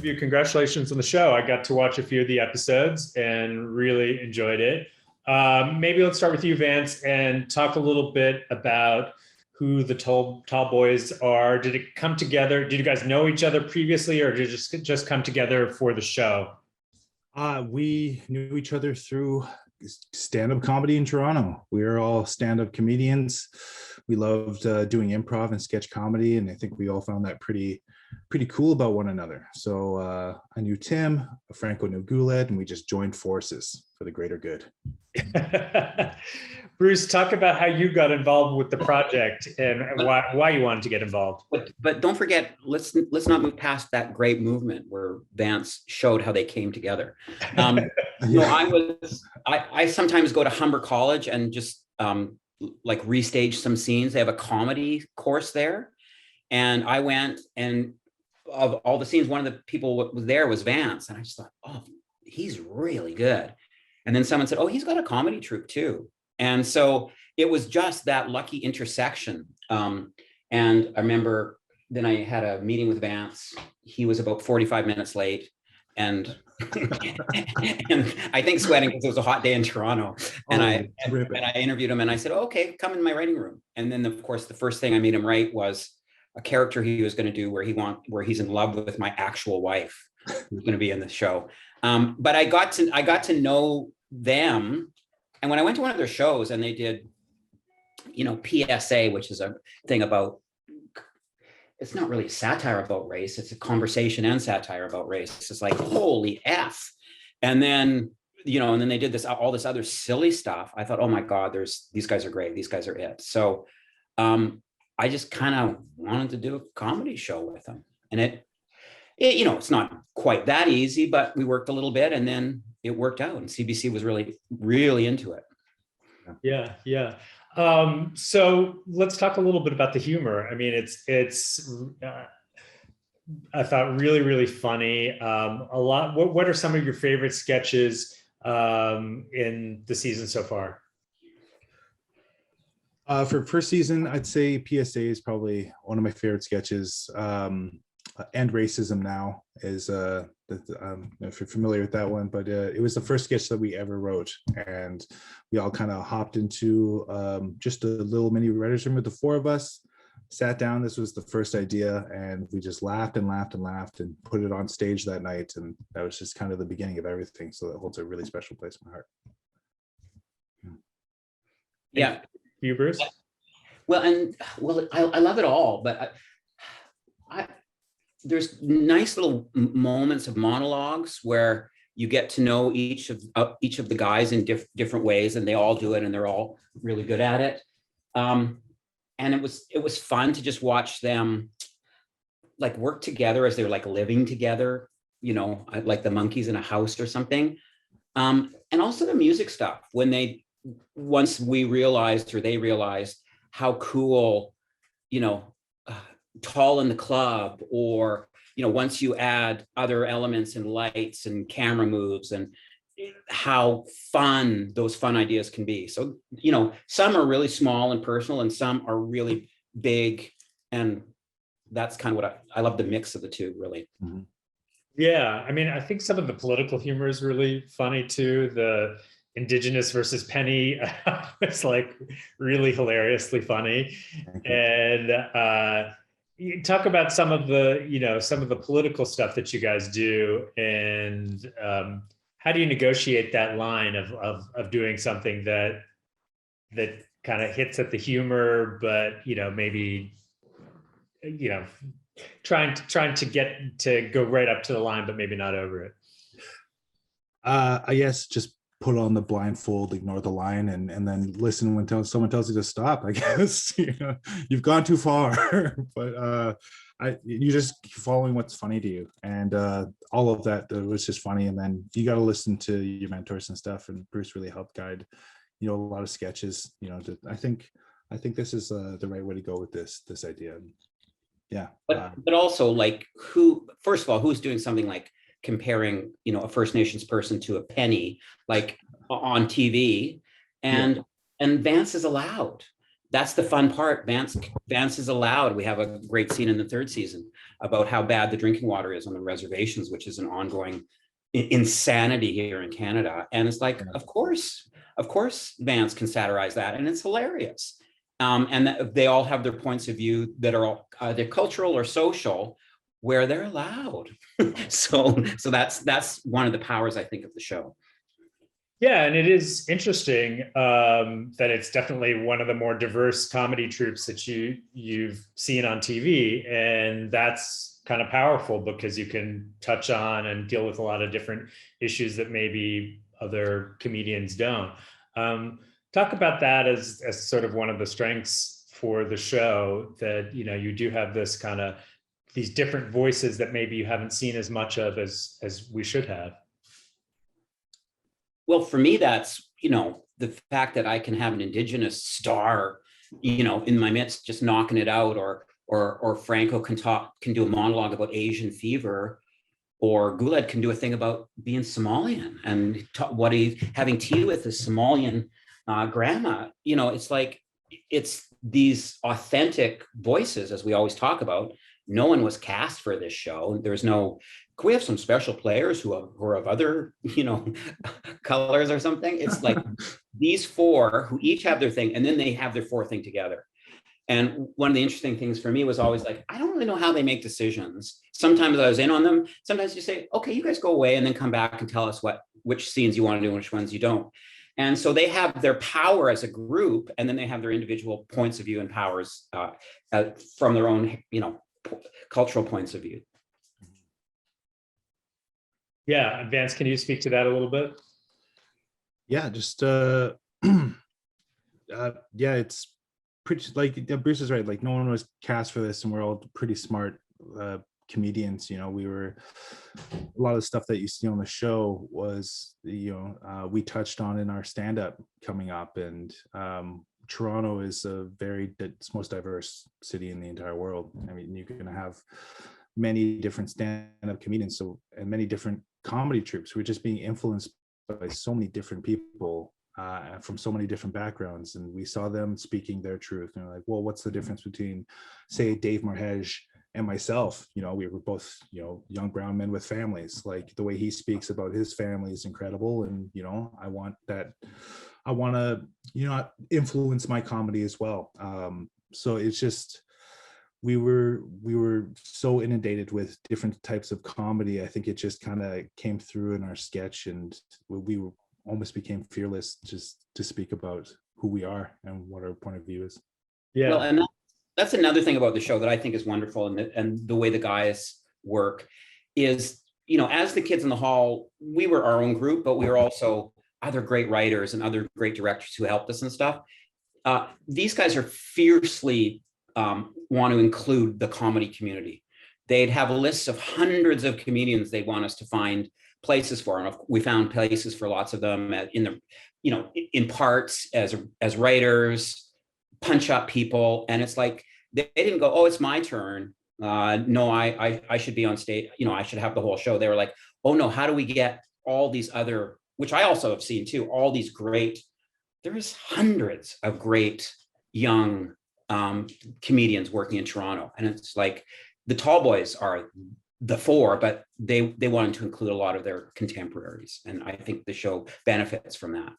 uInterview. Congratulations on the show. I got to watch a few of the episodes and really enjoyed it. Maybe let's start with you, Vance, and talk a little bit about who the Tallboys are. Did it come together? Did you guys know each other previously, or did it just come together for the show? We knew each other through stand-up comedy in Toronto. We were all stand-up comedians. We loved doing improv and sketch comedy, and I think we all found that pretty cool about one another. So I knew Tim, Franco knew Guled, and we just joined forces for the greater good. Bruce, talk about how you got involved with the project and why you wanted to get involved. But don't forget, let's not move past that great movement where Vance showed how they came together. I sometimes go to Humber College and just like restage some scenes. They have a comedy course there. And I went, and of all the scenes, one of the people was there was Vance. And I just thought, oh, he's really good. And then someone said, oh, he's got a comedy troupe too. And so it was just that lucky intersection. And I remember then I had a meeting with Vance. He was about 45 minutes late. And I think sweating because it was a hot day in Toronto. And I interviewed him and I said, oh, okay, come in my writing room. And then of course, the first thing I made him write was a character he was going to do where he's in love with my actual wife, who's going to be in the show. But I got to know them. And when I went to one of their shows and they did, PSA, which is a thing about, it's not really satire about race. It's a conversation and satire about race. It's like, holy F. And then, and then they did all this other silly stuff. I thought, oh my God, these guys are great. These guys are it. So I just kind of wanted to do a comedy show with them. And it's not quite that easy, but we worked a little bit and then it worked out. And CBC was really, really into it. Yeah. So let's talk a little bit about the humor. I mean, it's I thought really, really funny. A lot. What are some of your favorite sketches in the season so far? For first season, I'd say PSA is probably one of my favorite sketches. And Racism Now is if you're familiar with that one, but it was the first sketch that we ever wrote, and we all kind of hopped into just a little mini writer's room with the four of us, sat down. This was the first idea, and we just laughed and laughed and laughed and put it on stage that night, and that was just kind of the beginning of everything. So that holds a really special place in my heart. Yeah. You, Bruce? Well, I love it all, but there's nice little moments of monologues where you get to know each of the guys in different ways, and they all do it, and they're all really good at it. And it was fun to just watch them like work together as they're like living together, like the monkeys in a house or something. And also the music stuff once they realized how cool, Tall in the Club, or once you add other elements and lights and camera moves, and how fun those fun ideas can be. So some are really small and personal, and some are really big, and that's kind of what I love, the mix of the two, really. Mm-hmm. Yeah, I mean, I think some of the political humor is really funny too. The Indigenous versus Penny it's like really hilariously funny. And you talk about some of the political stuff that you guys do, and how do you negotiate that line of doing something that kind of hits at the humor, but maybe trying to get to go right up to the line, but maybe not over it. I guess just put on the blindfold, ignore the line, and then listen when someone tells you to stop. I guess you've gone too far, but you just keep following what's funny to you, and all of that was just funny. And then you got to listen to your mentors and stuff. And Bruce really helped guide, a lot of sketches. I think this is the right way to go with this idea. Yeah, but also like first of all, who's doing something like comparing, a First Nations person to a penny, like on TV, and Vance is allowed, that's the fun part. Vance is allowed. We have a great scene in the third season about how bad the drinking water is on the reservations, which is an ongoing insanity here in Canada. And it's like, of course, Vance can satirize that, and it's hilarious. And they all have their points of view that are all either cultural or social, where they're allowed. so that's one of the powers, I think, of the show. Yeah, and it is interesting that it's definitely one of the more diverse comedy troupes that you've seen on TV, and that's kind of powerful because you can touch on and deal with a lot of different issues that maybe other comedians don't. Talk about that as sort of one of the strengths for the show, that you do have this kind of these different voices that maybe you haven't seen as much of as we should have. Well, for me, that's, the fact that I can have an Indigenous star, in my midst, just knocking it out, or Franco can do a monologue about Asian fever, or Guled can do a thing about being Somalian and what he's having tea with his Somalian grandma. It's like, it's these authentic voices, as we always talk about. No one was cast for this show. There's no, can we have some special players who are of other, colors or something? It's like these four who each have their thing, and then they have their fourth thing together. And one of the interesting things for me was always like, I don't really know how they make decisions. Sometimes I was in on them. Sometimes you say, okay, you guys go away and then come back and tell us which scenes you want to do and which ones you don't. And so they have their power as a group, and then they have their individual points of view and powers from their own, cultural points of view. Yeah, Vance, can you speak to that a little bit? Yeah, just yeah, it's pretty, like Bruce is right. Like, no one was cast for this, and we're all pretty smart comedians. We were, a lot of the stuff that you see on the show was, we touched on in our stand-up coming up, and Toronto is it's most diverse city in the entire world. I mean, you're going to have many different stand-up comedians, and many different comedy troupes. We're just being influenced by so many different people from so many different backgrounds, and we saw them speaking their truth. And we're like, well, what's the difference between, say, Dave Marhej and myself? We were both, young brown men with families. Like, the way he speaks about his family is incredible, and I want to, influence my comedy as well. So it's just, we were so inundated with different types of comedy. I think it just kind of came through in our sketch, and we almost became fearless just to speak about who we are and what our point of view is. Yeah. Well, and that's another thing about the show that I think is wonderful, and the way the guys work is, as the kids in the hall, we were our own group, but we were also other great writers and other great directors who helped us and stuff. These guys are fiercely want to include the comedy community. They'd have lists of hundreds of comedians they want us to find places for, and we found places for lots of them in parts as writers, punch up people. And it's like, they didn't go, oh, it's my turn. No, I should be on stage. I should have the whole show. They were like, oh no, how do we get all these other, which I also have seen too, all these great, there's hundreds of great young comedians working in Toronto. And it's like, the Tallboys are the four, but they wanted to include a lot of their contemporaries. And I think the show benefits from that.